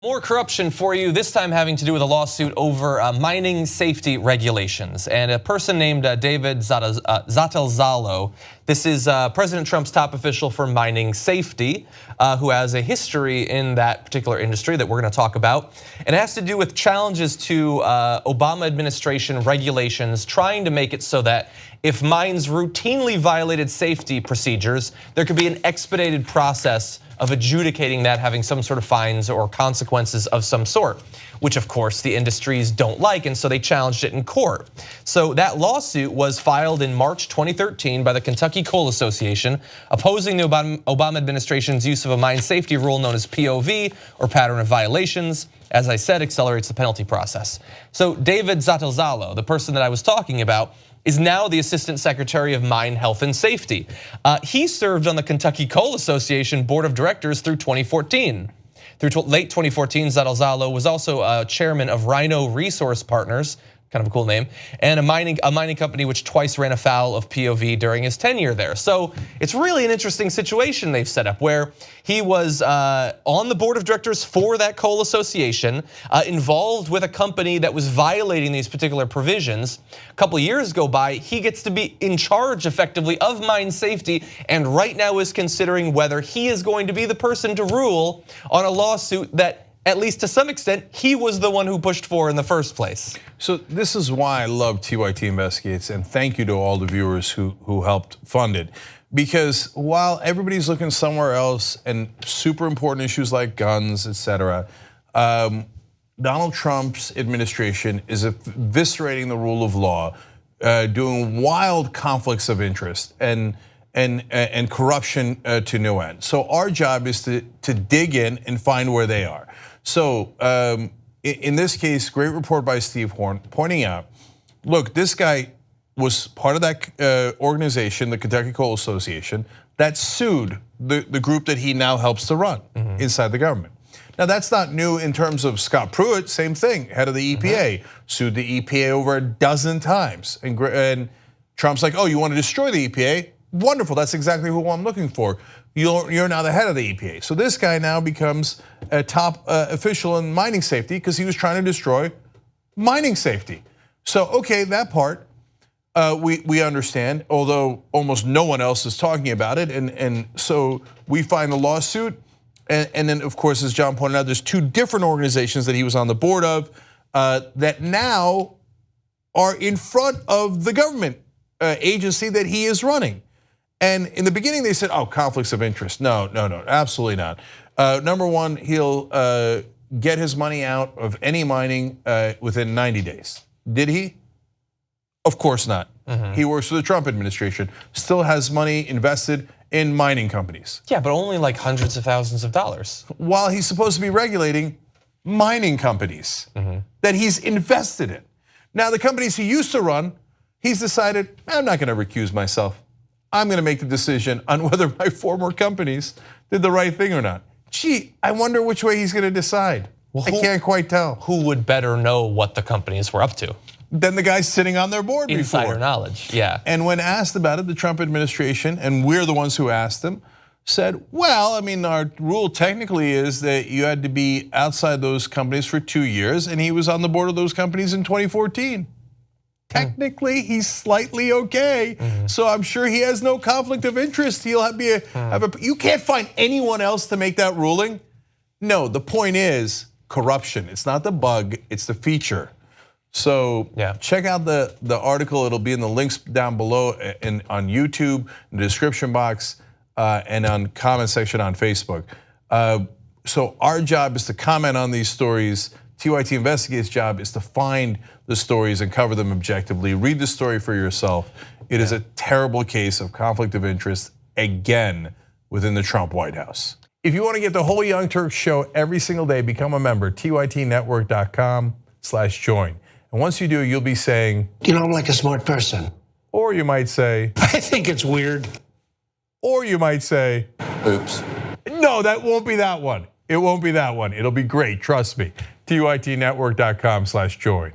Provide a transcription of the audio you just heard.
More corruption for you, this time having to do with a lawsuit over mining safety regulations. And a person named David Zatezalo, this is President Trump's top official for mining safety, who has a history in that particular industry that we're going to talk about. And it has to do with challenges to Obama administration regulations, trying to make it so that if mines routinely violated safety procedures, there could be an expedited process of adjudicating that, having some sort of fines or consequences of some sort, which of course the industries don't like, and so they challenged it in court. So that lawsuit was filed in March 2013 by the Kentucky Coal Association, opposing the Obama administration's use of a mine safety rule known as POV, or pattern of violations. As I said, accelerates the penalty process. So David Zatezalo, the person that I was talking about, is now the Assistant Secretary of Mine Health and Safety. He served on the Kentucky Coal Association Board of Directors through 2014. Through late 2014, Zatezalo was also chairman of Rhino Resource Partners, kind of a cool name, and a mining company which twice ran afoul of POV during his tenure there. So it's really an interesting situation they've set up, where he was on the board of directors for that coal association, involved with a company that was violating these particular provisions. A couple of years go by, he gets to be in charge effectively of mine safety, and right now is considering whether he is going to be the person to rule on a lawsuit that, at least to some extent, he was the one who pushed for in the first place. So this is why I love TYT Investigates, and thank you to all the viewers who helped fund it. Because while everybody's looking somewhere else, and super important issues like guns, etc., Donald Trump's administration is eviscerating the rule of law, doing wild conflicts of interest and corruption to no end. So our job is to dig in and find where they are. So in this case, great report by Steve Horn pointing out, look, this guy was part of that organization, the Kentucky Coal Association, that sued the group that he now helps to run inside the government. Now that's not new in terms of Scott Pruitt, same thing, head of the EPA, sued the EPA over a dozen times. And Trump's like, oh, you want to destroy the EPA? Wonderful, that's exactly who I'm looking for. You're now the head of the EPA. So this guy now becomes a top official in mining safety because he was trying to destroy mining safety. So okay, that part we understand, although almost no one else is talking about it. And so we find the lawsuit, and then of course, as John pointed out, there's two different organizations that he was on the board of that now are in front of the government agency that he is running. And in the beginning they said, oh, conflicts of interest. No, absolutely not. Number one, he'll get his money out of any mining within 90 days. Did he? Of course not. He works for the Trump administration, still has money invested in mining companies. Yeah, but only like hundreds of thousands of dollars. While he's supposed to be regulating mining companies that he's invested in. Now the companies he used to run, he's decided, I'm not gonna recuse myself. I'm gonna make the decision on whether my former companies did the right thing or not. Gee, I wonder which way he's gonna decide. Well, I can't quite tell. Who would better know what the companies were up to? Than the guy sitting on their board before. Insider knowledge, yeah. And when asked about it, the Trump administration, and we're the ones who asked them, said, well, I mean, our rule technically is that you had to be outside those companies for 2 years, and he was on the board of those companies in 2014. Technically, he's slightly okay. So I'm sure he has no conflict of interest. He'll you can't find anyone else to make that ruling. No, the point is corruption. It's not the bug, it's the feature. So check out the article. It'll be in the links down below on YouTube, in the description box, and on comment section on Facebook. So our job is to comment on these stories. TYT Investigates' job is to find the stories and cover them objectively. Read the story for yourself. It is a terrible case of conflict of interest, again, within the Trump White House. If you want to get the whole Young Turks show every single day, become a member, tytnetwork.com/join. And once you do, you'll be saying, you know, I'm like a smart person. Or you might say, I think it's weird. Or you might say, oops. No, that won't be that one. It won't be that one. It'll be great, trust me. tytnetwork.com/join.